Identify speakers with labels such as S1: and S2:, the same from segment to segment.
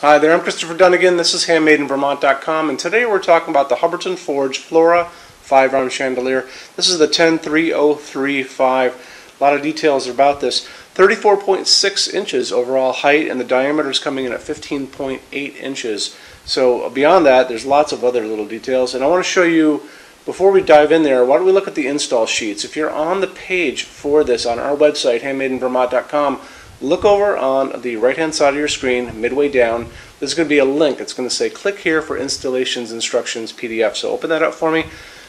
S1: Hi there, I'm Christopher Dunnigan. This is HandmadeInVermont.com, and today we're talking about the Hubbardton Forge Flora 5-arm chandelier. This is the 103035. A lot of details about this. 34.6 inches overall height, and the diameter is coming in at 15.8 inches. So beyond that, there's lots of other little details, and I want to show you, before we dive in there, why don't we look at the install sheets. If you're on the page for this on our website, HandmadeInVermont.com, look over on the right-hand side of your screen, midway down. There's going to be a link. It's going to say, click here for installations, instructions, PDF. So open that up for me.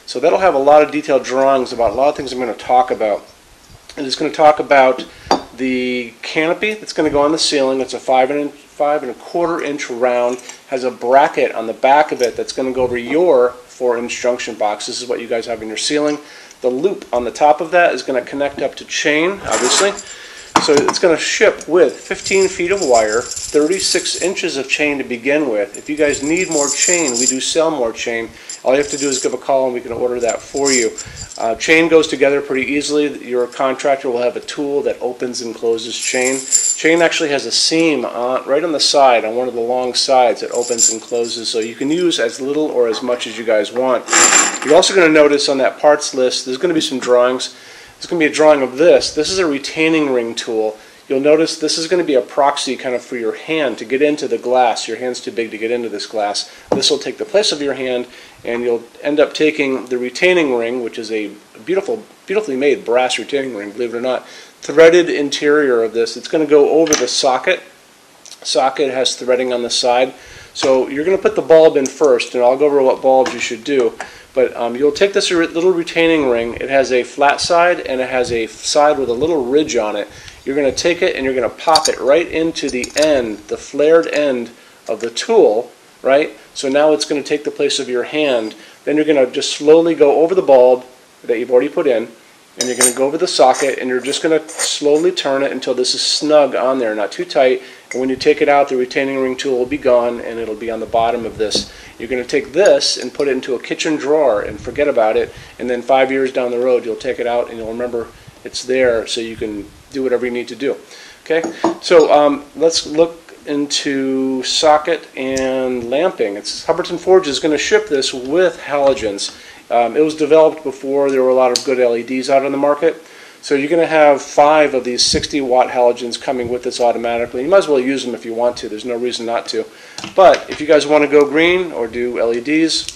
S1: So that'll have a lot of detailed drawings about a lot of things I'm going to talk about. And it's going to talk about the canopy that's going to go on the ceiling. It's a 5¼ inch round. Has a bracket on the back of it that's going to go over your 4-inch junction box. This is what you guys have in your ceiling. The loop on the top of that is going to connect up to chain, obviously. So it's going to ship with 15 feet of wire, 36 inches of chain to begin with. If you guys need more chain, we do sell more chain. All you have to do is give a call and we can order that for you. Chain goes together pretty easily. Your contractor will have a tool that opens and closes chain. Chain actually has a seam right on the side, on one of the long sides, that opens and closes, so you can use as little or as much as you guys want. You're also going to notice on that parts list, there's going to be some drawings. There's going to be a drawing of this. This is a retaining ring tool. You'll notice this is going to be a proxy kind of for your hand to get into the glass. Your hand's too big to get into this glass. This will take the place of your hand, and you'll end up taking the retaining ring, which is a beautifully made brass retaining ring, believe it or not, threaded interior of this. It's going to go over the socket. Socket has threading on the side. So you're going to put the bulb in first, and I'll go over what bulbs you should do. But you'll take this little retaining ring. It has a flat side and it has a side with a little ridge on it. You're going to take it and you're going to pop it right into the end, the flared end of the tool, right? So now it's going to take the place of your hand. Then you're going to just slowly go over the bulb that you've already put in, and you're going to go over the socket, and you're just going to slowly turn it until this is snug on there, not too tight. And when you take it out, the retaining ring tool will be gone, and it'll be on the bottom of this. You're going to take this and put it into a kitchen drawer and forget about it, and then 5 years down the road, you'll take it out and you'll remember it's there, so you can do whatever you need to do. Okay, so let's look into socket and lamping. Hubbardton Forge is going to ship this with halogens. It was developed before there were a lot of good LEDs out on the market. So you're going to have 5 of these 60-watt halogens coming with this automatically. You might as well use them if you want to. There's no reason not to. But if you guys want to go green or do LEDs,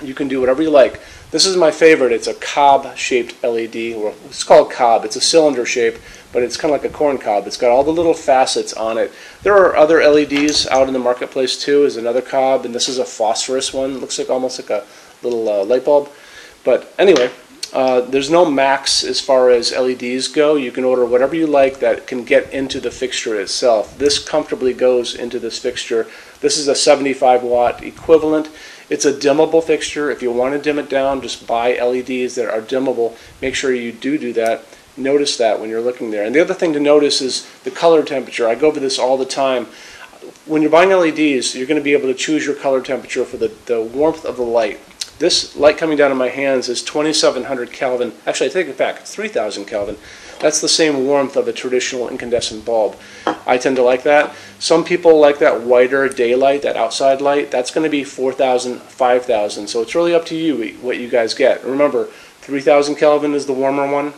S1: you can do whatever you like. This is my favorite. It's a cob-shaped LED. Well, it's called cob. It's a cylinder shape, but it's kind of like a corn cob. It's got all the little facets on it. There are other LEDs out in the marketplace too. There's another cob, and this is a phosphorus one. It looks like almost like a little light bulb. But anyway, there's no max as far as LEDs go. You can order whatever you like that can get into the fixture itself. This comfortably goes into this fixture. This is a 75-watt equivalent. It's a dimmable fixture. If you want to dim it down, just buy LEDs that are dimmable. Make sure you do that. Notice that when you're looking there. And the other thing to notice is the color temperature. I go over this all the time. When you're buying LEDs, you're going to be able to choose your color temperature for the warmth of the light. This light coming down in my hands is 2700 Kelvin. Actually, I take it back, 3000 Kelvin. That's the same warmth of a traditional incandescent bulb. I tend to like that. Some people like that whiter daylight, that outside light. That's going to be 4000, 5000. So it's really up to you what you guys get. Remember, 3000 Kelvin is the warmer one.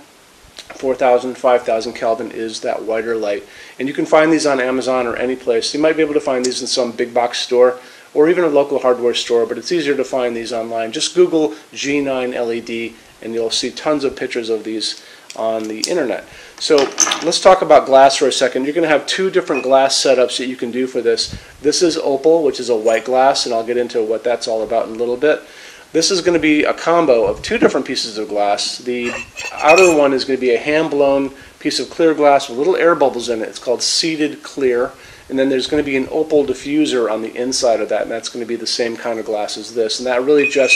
S1: 4000, 5000 Kelvin is that whiter light. And you can find these on Amazon or any place. You might be able to find these in some big box store or even a local hardware store, but it's easier to find these online. Just Google G9 LED and you'll see tons of pictures of these on the internet. So let's talk about glass for a second. You're going to have 2 different glass setups that you can do for this. This is opal, which is a white glass, and I'll get into what that's all about in a little bit. This is going to be a combo of 2 different pieces of glass. The outer one is going to be a hand-blown piece of clear glass with little air bubbles in it. It's called seeded clear. And then there's going to be an opal diffuser on the inside of that, and that's going to be the same kind of glass as this. And that really just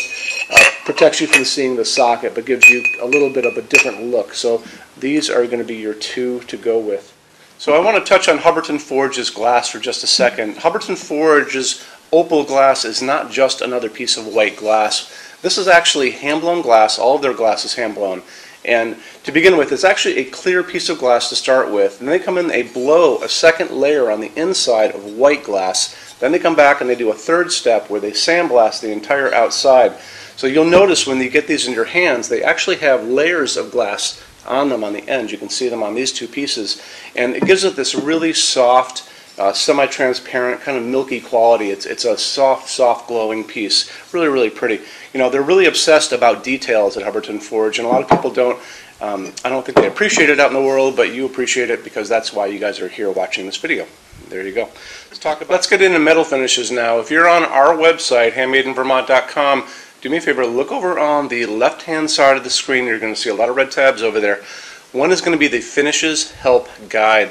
S1: protects you from seeing the socket, but gives you a little bit of a different look. So these are going to be your 2 to go with. So I want to touch on Hubbardton Forge's glass for just a second. Hubbardton Forge's opal glass is not just another piece of white glass. This is actually hand-blown glass. All of their glass is hand-blown. And to begin with, it's actually a clear piece of glass to start with, and they come in, they blow a second layer on the inside of white glass. Then they come back and they do a third step where they sandblast the entire outside. So you'll notice when you get these in your hands, they actually have layers of glass on them on the ends. You can see them on these two pieces, and it gives it this really soft, semi-transparent, kind of milky quality. It's a soft glowing piece. Really, really pretty. You know, they're really obsessed about details at Hubbardton Forge, and a lot of people don't. I don't think they appreciate it out in the world, but you appreciate it because that's why you guys are here watching this video. There you go. Let's get into metal finishes now. If you're on our website, HandmadeInVermont.com, do me a favor, look over on the left-hand side of the screen. You're going to see a lot of red tabs over there. One is going to be the Finishes Help Guide.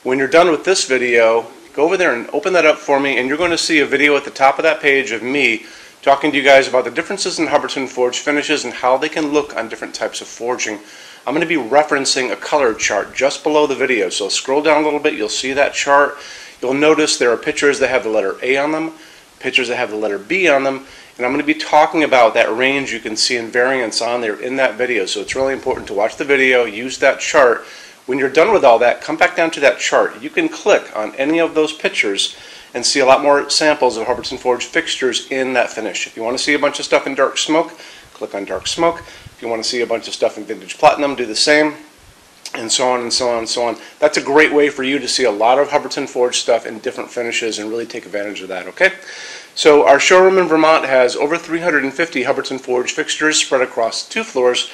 S1: When you're done with this video, go over there and open that up for me, and you're going to see a video at the top of that page of me talking to you guys about the differences in Hubbardton Forge finishes and how they can look on different types of forging. I'm going to be referencing a color chart just below the video, so scroll down a little bit, you'll see that chart. You'll notice there are pictures that have the letter A on them, pictures that have the letter B on them, and I'm going to be talking about that range you can see in variance on there in that video. So it's really important to watch the video, use that chart. When you're done with all that, come back down to that chart. You can click on any of those pictures and see a lot more samples of Hubbardton Forge fixtures in that finish. If you want to see a bunch of stuff in dark smoke, click on dark smoke. If you want to see a bunch of stuff in vintage platinum, do the same, and so on and so on and so on. That's a great way for you to see a lot of Hubbardton Forge stuff in different finishes and really take advantage of that, okay? So our showroom in Vermont has over 350 Hubbardton Forge fixtures spread across 2 floors.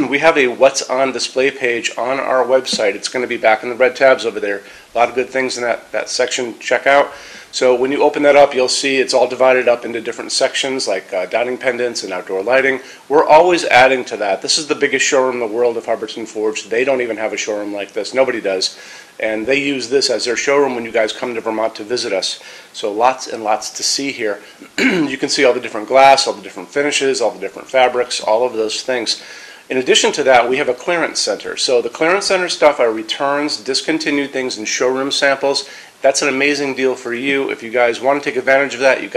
S1: We have a What's On display page on our website. It's going to be back in the red tabs over there. A lot of good things in that section. Check out. So when you open that up, you'll see it's all divided up into different sections like dining pendants and outdoor lighting. We're always adding to that. This is the biggest showroom in the world of Hubbardton Forge. They don't even have a showroom like this. Nobody does. And they use this as their showroom when you guys come to Vermont to visit us. So lots and lots to see here. You can see all the different glass, all the different finishes, all the different fabrics, all of those things. In addition to that, we have a clearance center. So the clearance center stuff are returns, discontinued things, and showroom samples. That's an amazing deal for you. If you guys want to take advantage of that, you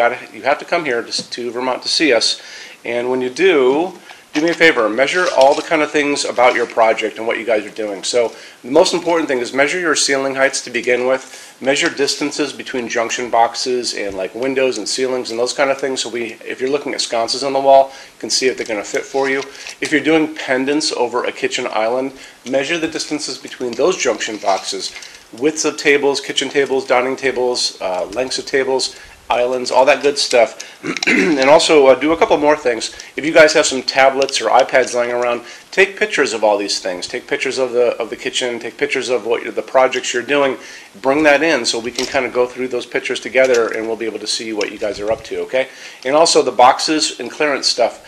S1: have to come here to Vermont to see us. And when you do me a favor, measure all the kind of things about your project and what you guys are doing. So the most important thing is measure your ceiling heights to begin with. Measure distances between junction boxes and like windows and ceilings and those kind of things. So if you're looking at sconces on the wall, you can see if they're going to fit for you. If you're doing pendants over a kitchen island, measure the distances between those junction boxes. Widths of tables, kitchen tables, dining tables, lengths of tables, islands, all that good stuff. And also do a couple more things. If you guys have some tablets or iPads lying around, take pictures of all these things. Take pictures of the kitchen, take pictures of the projects you're doing. Bring that in so we can kind of go through those pictures together and we'll be able to see what you guys are up to, okay? And also the boxes and clearance stuff,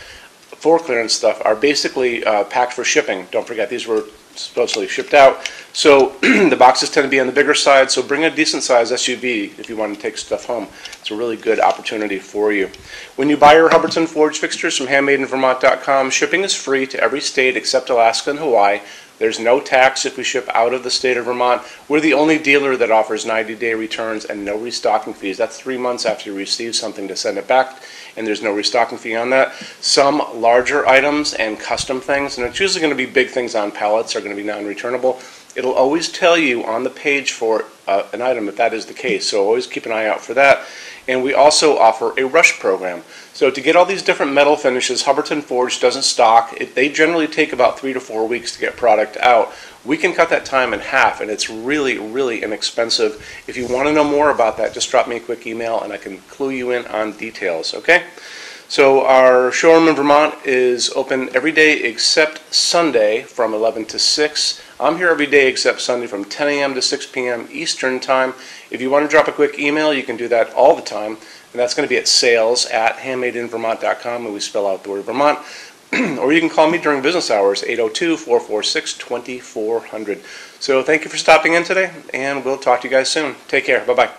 S1: are basically packed for shipping. Don't forget, these were supposedly shipped out. So the boxes tend to be on the bigger side, so bring a decent size SUV if you want to take stuff home. It's a really good opportunity for you. When you buy your Hubbardton Forge fixtures from HandmadeInVermont.com, shipping is free to every state except Alaska and Hawaii. There's no tax if we ship out of the state of Vermont. We're the only dealer that offers 90-day returns and no restocking fees. That's 3 months after you receive something to send it back, and there's no restocking fee on that. Some larger items and custom things, and it's usually going to be big things on pallets, are going to be non-returnable. It'll always tell you on the page for an item if that is the case, so always keep an eye out for that. And we also offer a rush program. So to get all these different metal finishes, Hubbardton Forge doesn't stock. They generally take about 3 to 4 weeks to get product out. We can cut that time in half, and it's really, really inexpensive. If you want to know more about that, just drop me a quick email and I can clue you in on details, okay? So our showroom in Vermont is open every day except Sunday from 11 to 6. I'm here every day except Sunday from 10 a.m. to 6 p.m. Eastern Time. If you want to drop a quick email, you can do that all the time. And that's going to be at sales@HandmadeInVermont.com, and we spell out the word Vermont. Or you can call me during business hours, 802-446-2400. So thank you for stopping in today, and we'll talk to you guys soon. Take care. Bye-bye.